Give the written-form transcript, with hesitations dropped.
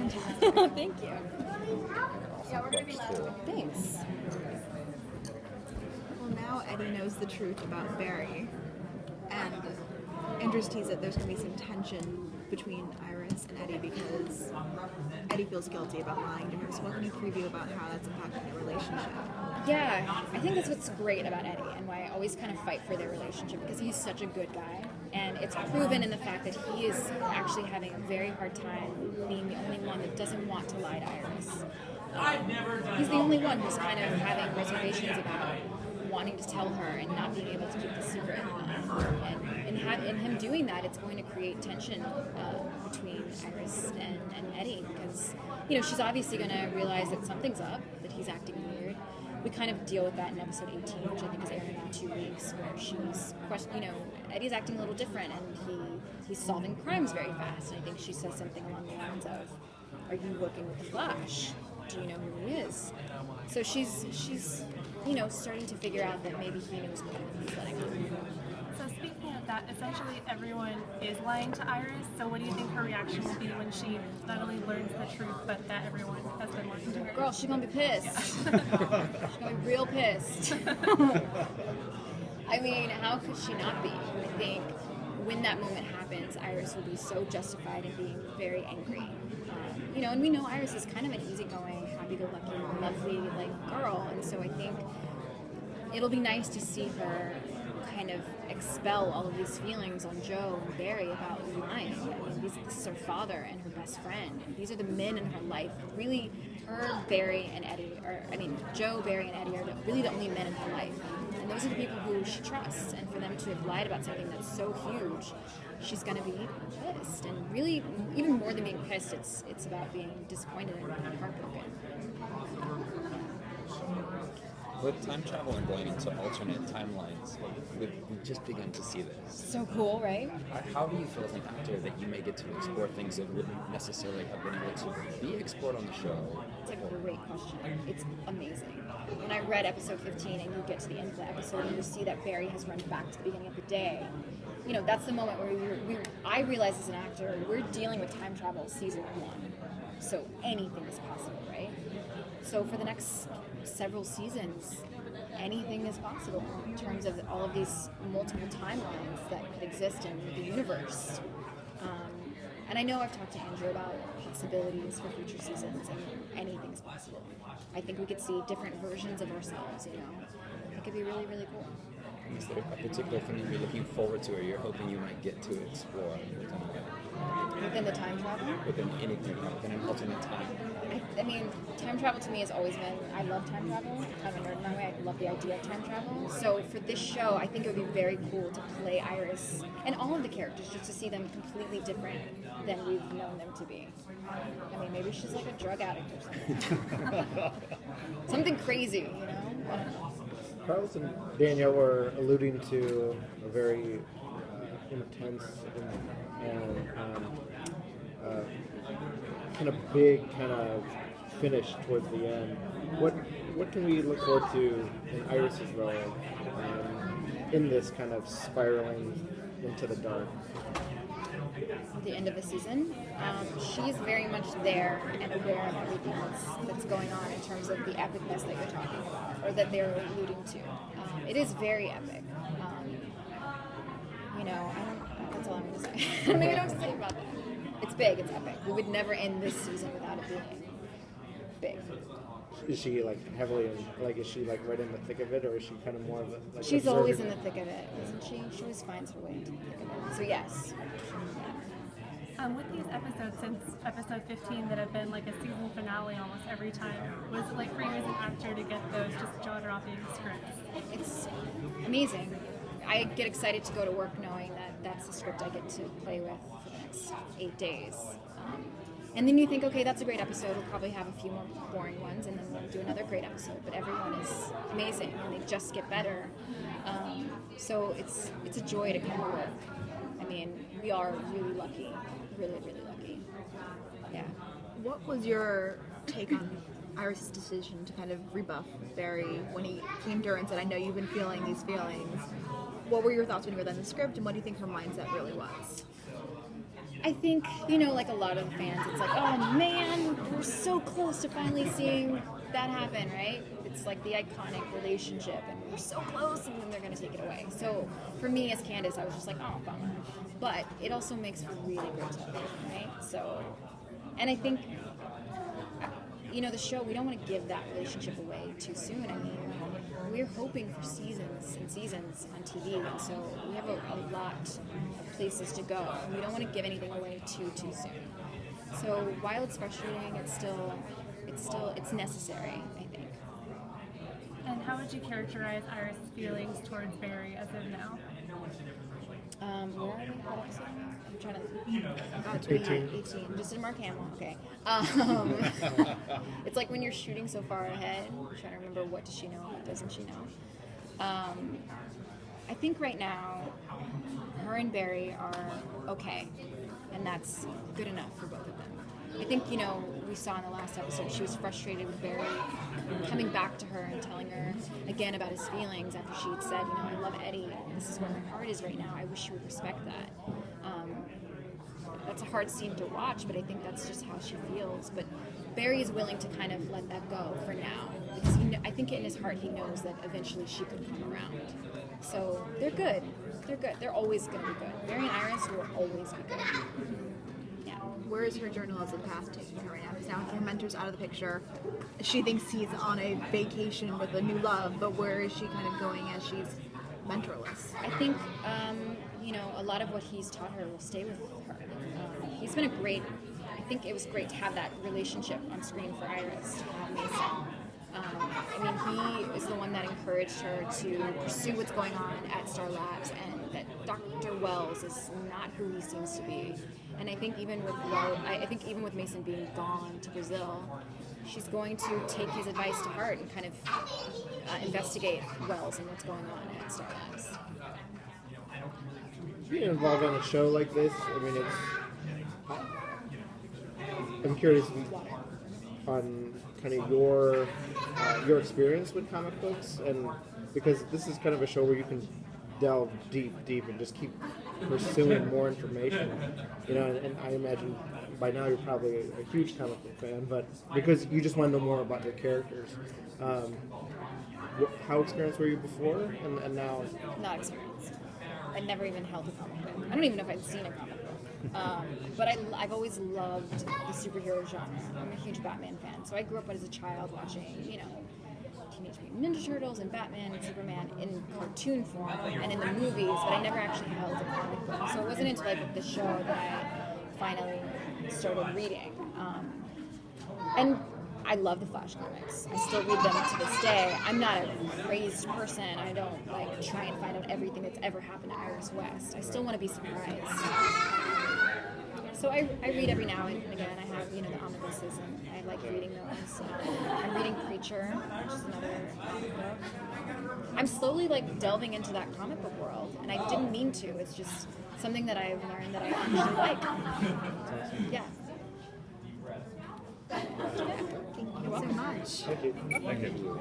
fantastic. Thank you. Yeah, we're going to be Cool. Thanks. Well, now Eddie knows the truth about Barry, and Andrew's teased that there's going to be some tension between Iris and Eddie because Eddie feels guilty about lying to her. So what can you preview about how that's impacting their relationship? Yeah, I think that's what's great about Eddie and why I always kind of fight for their relationship because he's such a good guy. And it's proven in the fact that he is actually having a very hard time being the only one that doesn't want to lie to Iris. He's the only one who's kind of having reservations about wanting to tell her and not being able to keep the secret. And him doing that, it's going to create tension between Iris and Eddie because, she's obviously going to realize that something's up, that he's acting weird. We kind of deal with that in episode 18, which I think is airing in 2 weeks, where she's questioning, Eddie's acting a little different and he's solving crimes very fast. And I think she says something along the lines of, "Are you working with the Flash? Do you know who he is?" So she's starting to figure out that maybe he knows more than he's letting on. So speaking of that, essentially everyone is lying to Iris. So what do you think her reaction will be when she not only learns the truth, but that everyone has been lying to her? Girl, she's gonna be pissed. She's gonna be real pissed. I mean, how could she not be? I think when that moment happens, Iris will be so justified in being very angry. And we know Iris is kind of an easygoing, happy-go-lucky, lovely, girl, and so I think it'll be nice to see her kind of expel all of these feelings on Joe and Barry about lying. I mean, this is her father and her best friend. And these are the men in her life. Really, Barry, and Eddie Joe, Barry, and Eddie are really the only men in her life. And those are the people who she trusts. And for them to have lied about something that's so huge, she's going to be pissed. And really, even more than being pissed, it's about being disappointed and heartbroken. With time travel and going into alternate timelines, we've just begun to see this. So cool, right? How do you feel as an actor that you may get to explore things that wouldn't necessarily have been able to be explored on the show? It's a great question. It's amazing. When I read episode 15 and you get to the end of the episode and you see that Barry has run back to the beginning of the day, that's the moment where I realize as an actor, we're dealing with time travel season 1. So anything is possible, right? So for the next several seasons, anything is possible in terms of all of these multiple timelines that could exist in the universe. And I know I've talked to Andrew about possibilities for future seasons, and anything's possible. I think we could see different versions of ourselves, It could be really, really cool. Is there a particular thing you're looking forward to or you're hoping you might get to explore Within the time travel? within anything, within an alternate time? I mean, time travel to me has always been, I love time travel. I'm a nerd in that way. I love the idea of time travel. So for this show, I think it would be very cool to play Iris and all of the characters, just to see them completely different than we've known them to be. I mean, maybe she's like a drug addict or something. Something crazy, Carlos and Danielle were alluding to a very intense and kind of big kind of finish towards the end. What can we look forward to in Iris's role in this kind of spiraling into the dark? At the end of the season, she's very much there and aware of everything that's going on in terms of the epicness that you're talking about, or that they're alluding to. It is very epic. That's all I'm going to say. I don't even know what to say about that. It's big, it's epic. We would never end this season without it being big. Is she heavily is she right in the thick of it, or is she kind of more of a She's observing? always in the thick of it, isn't she? She always finds her way into the thick of it. So yes. With these episodes since episode 15 that have been like a season finale almost every time, was it like for you as an actor to get those just jaw-dropping scripts? It's amazing. I get excited to go to work knowing that that's the script I get to play with for the next 8 days. And then you think, okay, that's a great episode. We'll probably have a few more boring ones, and then we'll do another great episode. But everyone is amazing, and they just get better. So it's a joy to come to work. I mean, we are really lucky. Really, really lucky. Yeah. What was your take on Iris' decision to kind of rebuff Barry when he came to her and said, I know you've been feeling these feelings? What were your thoughts when you read the script, and what do you think her mindset really was? I think, like a lot of the fans, it's like, oh man, we're so close to finally seeing that happen, right? It's like the iconic relationship, and we're so close, and then they're going to take it away. So for me as Candice, I was just like, oh, bummer. But it also makes for really great television, right? So, and I think, the show, we don't want to give that relationship away too soon. I mean, we're hoping for seasons and seasons on TV, and so we have a lot of places to go. We don't want to give anything away too soon. So while it's frustrating, it's necessary, I think. And how would you characterize Iris' feelings towards Barry as of now? Where are we? What episode? I'm trying to. 18. Just did Mark Hamill. Okay. It's like when you're shooting so far ahead, you're trying to remember what does she know, what doesn't she know. I think right now, her and Barry are okay, and that's good enough for both of them. I think, we saw in the last episode, she was frustrated with Barry coming back to her and telling her again about his feelings after she had said, I love Eddie, this is where my heart is right now, I wish you would respect that. That's a hard scene to watch, but I think that's just how she feels. But Barry is willing to kind of let that go for now, because I think in his heart he knows that eventually she could come around. So they're good. They're good. They're always going to be good. Barry and Iris will always be good. Yeah. Where is her journalism path taking her right now? Because now her mentor's out of the picture. She thinks he's on a vacation with a new love, but where is she kind of going as she's mentorless? I think, a lot of what he's taught her will stay with her. He's been I think it was great to have that relationship on screen for Iris, to have Mason. He is the one that encouraged her to pursue what's going on at Star Labs, and that Dr. Wells is not who he seems to be. And I think even with Mason being gone to Brazil, she's going to take his advice to heart and kind of investigate Wells and what's going on at Star Labs. Being involved on a show like this, I mean, I'm curious on kind of your experience with comic books, and because this is kind of a show where you can delve deep and just keep pursuing more information, and I imagine by now you're probably a huge comic book fan, but because you just want to know more about your characters. How experienced were you before, and now? Not experienced. I'd never even held a comic book. I don't even know if I'd seen a comic book. But I've always loved the superhero genre. I'm a huge Batman fan, so I grew up as a child watching, Teenage Mutant Ninja Turtles and Batman and Superman in cartoon form and in the movies, but I never actually held a comic book. So it wasn't until the show that I finally started reading. And I love the Flash comics. I still read them to this day. I'm not a crazed person. I don't try and find out everything that's ever happened to Iris West. I still want to be surprised. So I read every now and again. I have the omnibuses, and I like reading those. I'm reading Preacher, which is another comic book. I'm slowly delving into that comic book world, and I didn't mean to. It's just something that I've learned that I actually like. Yeah. Thank you so much. Thank you. Thank you.